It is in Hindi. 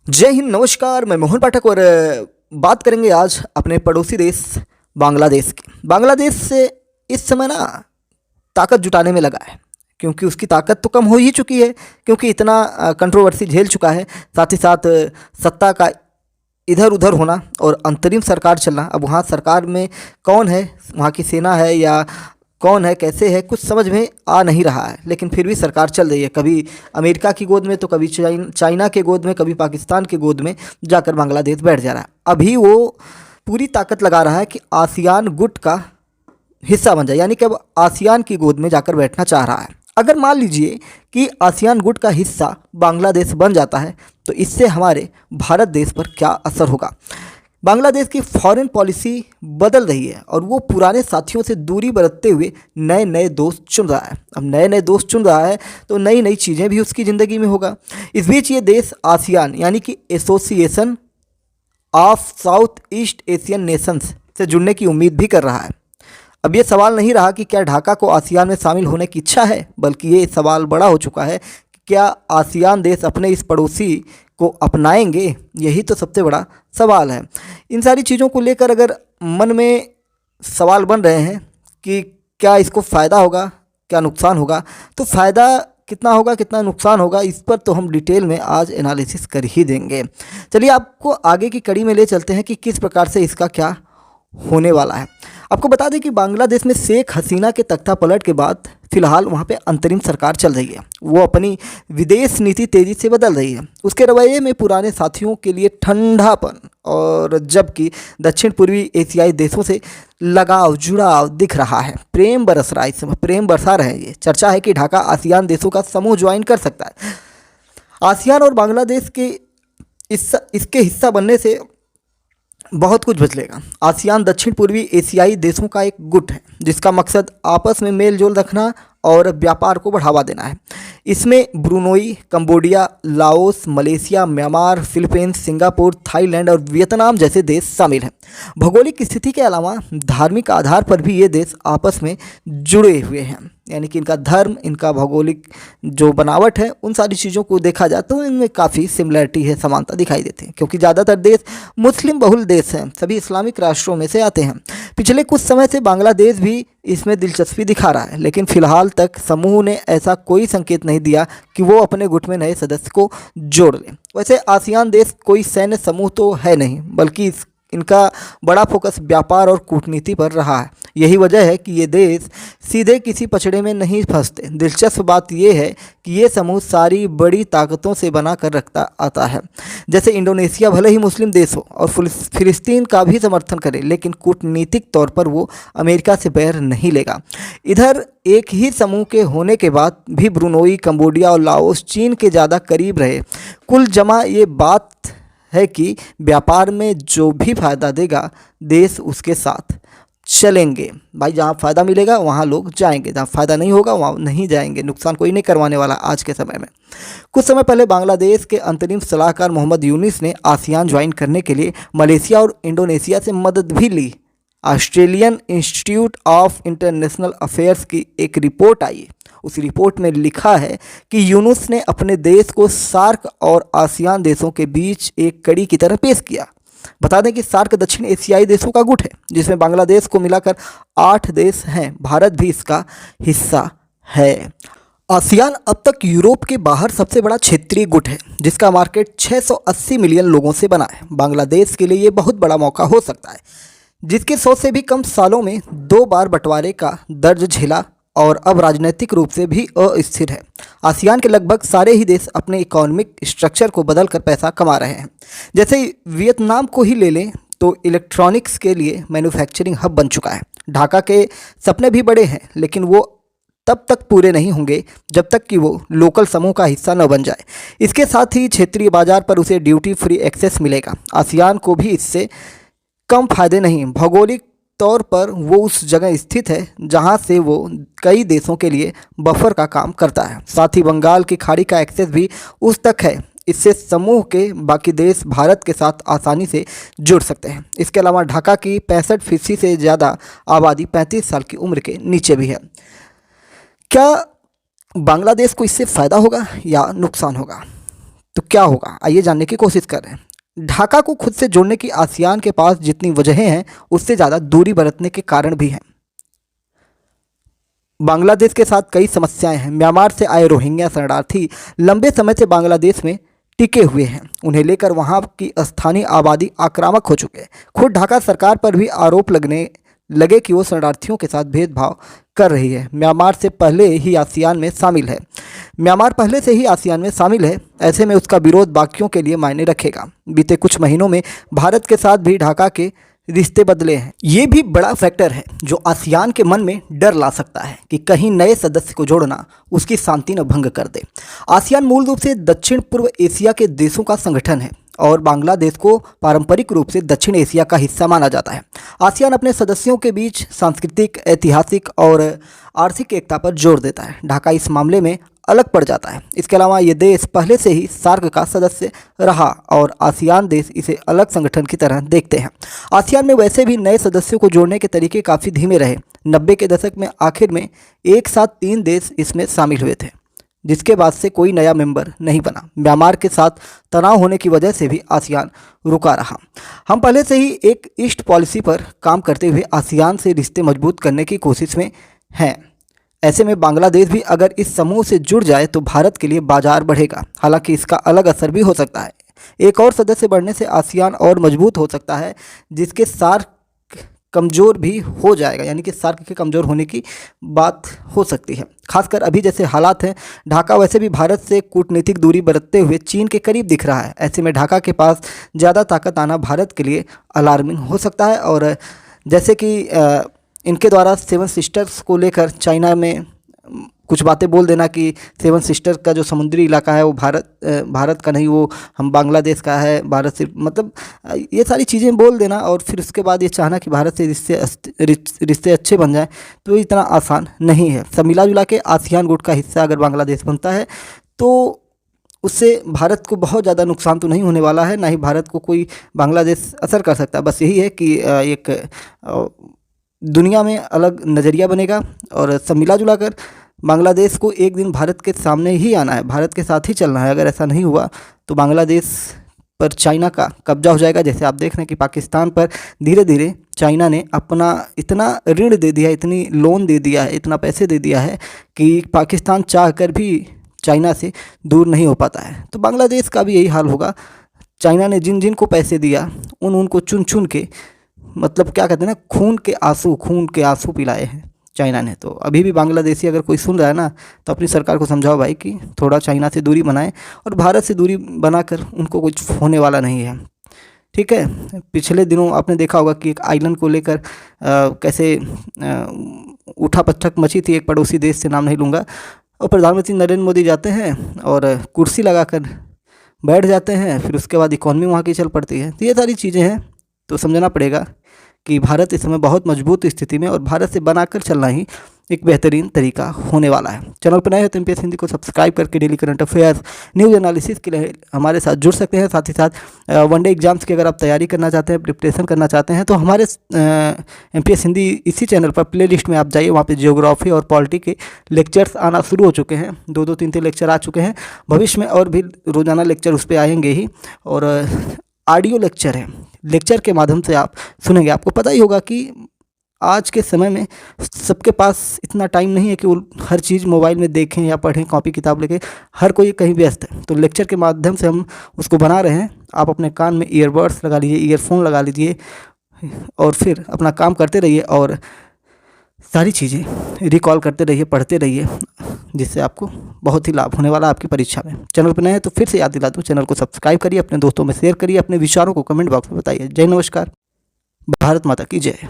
जय हिंद, नमस्कार। मैं मोहन पाठक और बात करेंगे आज अपने पड़ोसी देश बांग्लादेश की। बांग्लादेश से इस समय ना ताकत जुटाने में लगा है, क्योंकि उसकी ताकत तो कम हो ही चुकी है, क्योंकि इतना कंट्रोवर्सी झेल चुका है। साथ ही साथ सत्ता का इधर उधर होना और अंतरिम सरकार चलना। अब वहाँ सरकार में कौन है, वहाँ की सेना है या कौन है, कैसे है, कुछ समझ में आ नहीं रहा है। लेकिन फिर भी सरकार चल रही है, कभी अमेरिका की गोद में तो कभी चाइना के गोद में, कभी पाकिस्तान के गोद में जाकर बांग्लादेश बैठ जा रहा है। अभी वो पूरी ताकत लगा रहा है कि आसियान गुट का हिस्सा बन जाए, यानी कि अब आसियान की गोद में जाकर बैठना चाह रहा है। अगर मान लीजिए कि आसियान गुट का हिस्सा बांग्लादेश बन जाता है तो इससे हमारे भारत देश पर क्या असर होगा। बांग्लादेश की फॉरेन पॉलिसी बदल रही है और वो पुराने साथियों से दूरी बरतते हुए नए नए दोस्त चुन रहा है। अब नए नए दोस्त चुन रहा है तो नई नई चीज़ें भी उसकी ज़िंदगी में होगा। इस बीच ये देश आसियान यानी कि association of south east Asian Nations से जुड़ने की उम्मीद भी कर रहा है। अब ये सवाल नहीं रहा कि क्या ढाका को आसियान में शामिल होने की इच्छा है, बल्कि ये सवाल बड़ा हो चुका है कि क्या आसियान देश अपने इस पड़ोसी को अपनाएंगे। यही तो सबसे बड़ा सवाल है। इन सारी चीज़ों को लेकर अगर मन में सवाल बन रहे हैं कि क्या इसको फ़ायदा होगा, क्या नुकसान होगा, तो फ़ायदा कितना होगा, कितना नुकसान होगा, इस पर तो हम डिटेल में आज एनालिसिस कर ही देंगे। चलिए आपको आगे की कड़ी में ले चलते हैं कि किस प्रकार से इसका क्या होने वाला है। आपको बता दें कि बांग्लादेश में शेख हसीना के तख्ता पलट के बाद फिलहाल वहाँ पे अंतरिम सरकार चल रही है। वो अपनी विदेश नीति तेज़ी से बदल रही है। उसके रवैये में पुराने साथियों के लिए ठंडापन और जबकि दक्षिण पूर्वी एशियाई देशों से लगाव जुड़ाव दिख रहा है। प्रेम बरस रहा है, इस समय प्रेम बरसा रहे हैं। ये चर्चा है कि ढाका आसियान देशों का समूह ज्वाइन कर सकता है। आसियान और बांग्लादेश के इसके हिस्सा बनने से बहुत कुछ बदलेगा। आसियान दक्षिण पूर्वी एशियाई देशों का एक गुट है जिसका मकसद आपस में मेल जोल रखना और व्यापार को बढ़ावा देना है। इसमें Brunei, Cambodia, Laos, Malaysia, Myanmar, Philippines, Singapore, Thailand और वियतनाम जैसे देश शामिल हैं। भौगोलिक स्थिति के अलावा धार्मिक आधार पर भी ये देश आपस में जुड़े हुए हैं, यानी कि इनका धर्म, इनका भौगोलिक जो बनावट है, उन सारी चीज़ों को देखा जाए तो इनमें काफ़ी सिमिलरिटी है, समानता दिखाई देती है। क्योंकि ज़्यादातर देश मुस्लिम बहुल देश हैं, सभी इस्लामिक राष्ट्रों में से आते हैं। पिछले कुछ समय से बांग्लादेश भी इसमें दिलचस्पी दिखा रहा है, लेकिन फिलहाल तक समूह ने ऐसा कोई संकेत नहीं दिया कि वो अपने गुट में नए सदस्य को जोड़ ले। वैसे आसियान देश कोई सैन्य समूह तो है नहीं, बल्कि इनका बड़ा फोकस व्यापार और कूटनीति पर रहा है। यही वजह है कि ये देश सीधे किसी पचड़े में नहीं फंसते। दिलचस्प बात यह है कि ये समूह सारी बड़ी ताकतों से बना कर रखता आता है। जैसे इंडोनेशिया भले ही मुस्लिम देश हो और फिलिस्तीन का भी समर्थन करे, लेकिन कूटनीतिक तौर पर वो अमेरिका से बैर नहीं लेगा। इधर एक ही समूह के होने के बाद भी ब्रुनोई, कंबोडिया और लाओस चीन के ज़्यादा करीब रहे। कुल जमा ये बात है कि व्यापार में जो भी फायदा देगा देश उसके साथ चलेंगे। भाई जहाँ फ़ायदा मिलेगा वहाँ लोग जाएंगे, जहाँ फ़ायदा नहीं होगा वहाँ नहीं जाएंगे। नुकसान कोई नहीं करवाने वाला आज के समय में। कुछ समय पहले बांग्लादेश के अंतरिम सलाहकार मोहम्मद यूनिस ने आसियान ज्वाइन करने के लिए मलेशिया और इंडोनेशिया से मदद भी ली। Australian institute of international affairs की एक रिपोर्ट आई। उस रिपोर्ट में लिखा है कि यूनुस ने अपने देश को सार्क और आसियान देशों के बीच एक कड़ी की तरह पेश किया। बता दें कि सार्क दक्षिण एशियाई देशों का गुट है जिसमें बांग्लादेश को मिलाकर 8 देश हैं। भारत भी इसका हिस्सा है। आसियान अब तक यूरोप के बाहर सबसे बड़ा क्षेत्रीय गुट है जिसका मार्केट 680 मिलियन लोगों से बना है। बांग्लादेश के लिए ये बहुत बड़ा मौका हो सकता है, जिसके 100 से भी कम सालों में 2 बार बंटवारे का दर्द झेला और अब राजनीतिक रूप से भी अस्थिर है। आसियान के लगभग सारे ही देश अपने इकोनॉमिक स्ट्रक्चर को बदलकर पैसा कमा रहे हैं। जैसे वियतनाम को ही ले लें तो इलेक्ट्रॉनिक्स के लिए मैन्युफैक्चरिंग हब बन चुका है। ढाका के सपने भी बड़े हैं, लेकिन वो तब तक पूरे नहीं होंगे जब तक कि वो लोकल समूह का हिस्सा न बन जाए। इसके साथ ही क्षेत्रीय बाजार पर उसे ड्यूटी फ्री एक्सेस मिलेगा। आसियान को भी इससे कम फायदे नहीं। भौगोलिक तौर पर वो उस जगह स्थित है जहां से वो कई देशों के लिए बफर का काम करता है। साथ ही बंगाल की खाड़ी का एक्सेस भी उस तक है। इससे समूह के बाकी देश भारत के साथ आसानी से जुड़ सकते हैं। इसके अलावा ढाका की 65% से ज़्यादा आबादी 35 साल की उम्र के नीचे भी है। क्या बांग्लादेश को इससे फ़ायदा होगा या नुकसान होगा? तो क्या होगा, आइए जानने की कोशिश कर रहे हैं। ढाका को खुद से जोड़ने की आसियान के पास जितनी वजहें हैं उससे ज़्यादा दूरी बरतने के कारण भी हैं। बांग्लादेश के साथ कई समस्याएं हैं। म्यांमार से आए रोहिंग्या शरणार्थी लंबे समय से बांग्लादेश में टिके हुए हैं। उन्हें लेकर वहां की स्थानीय आबादी आक्रामक हो चुके हैं। खुद ढाका सरकार पर भी आरोप लगने लगे कि वो शरणार्थियों के साथ भेदभाव कर रही है। म्यांमार से पहले ही आसियान में शामिल है। म्यांमार पहले से ही आसियान में शामिल है, ऐसे में उसका विरोध बाकियों के लिए मायने रखेगा। बीते कुछ महीनों में भारत के साथ भी ढाका के रिश्ते बदले हैं। ये भी बड़ा फैक्टर है जो आसियान के मन में डर ला सकता है कि कहीं नए सदस्य को जोड़ना उसकी शांति न भंग कर दे। आसियान मूल रूप से दक्षिण पूर्व एशिया के देशों का संगठन है और बांग्लादेश को पारंपरिक रूप से दक्षिण एशिया का हिस्सा माना जाता है। आसियान अपने सदस्यों के बीच सांस्कृतिक, ऐतिहासिक और आर्थिक एकता पर जोर देता है। ढाका इस मामले में अलग पड़ जाता है। इसके अलावा ये देश पहले से ही सार्क का सदस्य रहा और आसियान देश इसे अलग संगठन की तरह देखते हैं। आसियान में वैसे भी नए सदस्यों को जोड़ने के तरीके काफ़ी धीमे रहे। 90 के दशक में आखिर में एक साथ 3 देश इसमें शामिल हुए थे, जिसके बाद से कोई नया मेंबर नहीं बना। म्यांमार के साथ तनाव होने की वजह से भी आसियान रुका रहा। हम पहले से ही एक ईस्ट पॉलिसी पर काम करते हुए आसियान से रिश्ते मजबूत करने की कोशिश में हैं। ऐसे में बांग्लादेश भी अगर इस समूह से जुड़ जाए तो भारत के लिए बाजार बढ़ेगा। हालांकि इसका अलग असर भी हो सकता है। एक और सदस्य बढ़ने से आसियान और मजबूत हो सकता है, जिसके सार्क कमज़ोर भी हो जाएगा, यानी कि सार्क के कमज़ोर होने की बात हो सकती है। खासकर अभी जैसे हालात हैं, ढाका वैसे भी भारत से कूटनीतिक दूरी बरतते हुए चीन के करीब दिख रहा है। ऐसे में ढाका के पास ज़्यादा ताकत आना भारत के लिए अलार्मिंग हो सकता है। और जैसे कि इनके द्वारा 7 सिस्टर्स को लेकर चाइना में कुछ बातें बोल देना कि 7 सिस्टर का जो समुद्री इलाका है वो भारत का नहीं, वो हम बांग्लादेश का है, भारत से मतलब ये सारी चीज़ें बोल देना और फिर उसके बाद ये चाहना कि भारत से रिश्ते अच्छे बन जाएं, तो इतना आसान नहीं है। सब मिला जुला के आसियान गुट का हिस्सा अगर बांग्लादेश बनता है तो उससे भारत को बहुत ज़्यादा नुकसान तो नहीं होने वाला है, ना ही भारत को कोई बांग्लादेश असर कर सकता है। बस यही है कि एक दुनिया में अलग नज़रिया बनेगा और सब मिला जुला कर बांग्लादेश को एक दिन भारत के सामने ही आना है, भारत के साथ ही चलना है। अगर ऐसा नहीं हुआ तो बांग्लादेश पर चाइना का कब्जा हो जाएगा। जैसे आप देख रहे हैं कि पाकिस्तान पर धीरे धीरे चाइना ने अपना इतना ऋण दे दिया, इतनी लोन दे दिया है, इतना पैसे दे दिया है कि पाकिस्तान चाह कर भी चाइना से दूर नहीं हो पाता है। तो बांग्लादेश का भी यही हाल होगा। चाइना ने जिन जिन को पैसे दिया उनको चुन चुन के, मतलब क्या कहते हैं ना, खून के आंसू पिलाए हैं चाइना ने। तो अभी भी बांग्लादेशी अगर कोई सुन रहा है ना, तो अपनी सरकार को समझाओ भाई कि थोड़ा चाइना से दूरी बनाएं और भारत से दूरी बनाकर उनको कुछ होने वाला नहीं है। ठीक है। पिछले दिनों आपने देखा होगा कि एक आइलैंड को लेकर कैसे उठा पटक मची थी एक पड़ोसी देश से, नाम नहीं लूँगा, और प्रधानमंत्री नरेंद्र मोदी जाते हैं और कुर्सी लगाकर बैठ जाते हैं, फिर उसके बाद इकॉनमी वहाँ की चल पड़ती है। तो ये सारी चीज़ें हैं, तो समझना पड़ेगा कि भारत इस समय बहुत मजबूत स्थिति में और भारत से बनाकर चलना ही एक बेहतरीन तरीका होने वाला है। चैनल पर नए हो तो MPS हिंदी को सब्सक्राइब करके daily current affairs, news analysis के लिए हमारे साथ जुड़ सकते हैं। साथ ही साथ वनडे एग्जाम्स की अगर आप तैयारी करना चाहते हैं, प्रिपरेशन करना चाहते हैं, तो हमारे MPS हिंदी इसी चैनल पर प्लेलिस्ट में आप जाइए, वहाँ पे जियोग्राफी और पॉलिटी के लेक्चर्स आना शुरू हो चुके हैं। 2-2, 3-3 लेक्चर आ चुके हैं। भविष्य में और भी रोज़ाना लेक्चर उस पर आएंगे ही, और ऑडियो लेक्चर है, लेक्चर के माध्यम से आप सुनेंगे। आपको पता ही होगा कि आज के समय में सबके पास इतना टाइम नहीं है कि वो हर चीज़ मोबाइल में देखें या पढ़ें, कॉपी किताब लेके हर कोई कहीं व्यस्त है। तो लेक्चर के माध्यम से हम उसको बना रहे हैं। आप अपने कान में ईयरबड्स लगा लीजिए, ईयरफोन लगा लीजिए और फिर अपना काम करते रहिए और सारी चीज़ें रिकॉल करते रहिए, पढ़ते रहिए, जिससे आपको बहुत ही लाभ होने वाला है आपकी परीक्षा में। चैनल पर नए हैं तो फिर से याद दिला दूँ, चैनल को सब्सक्राइब करिए, अपने दोस्तों में शेयर करिए, अपने विचारों को कमेंट बॉक्स में बताइए। जय नमस्कार, भारत माता की जय।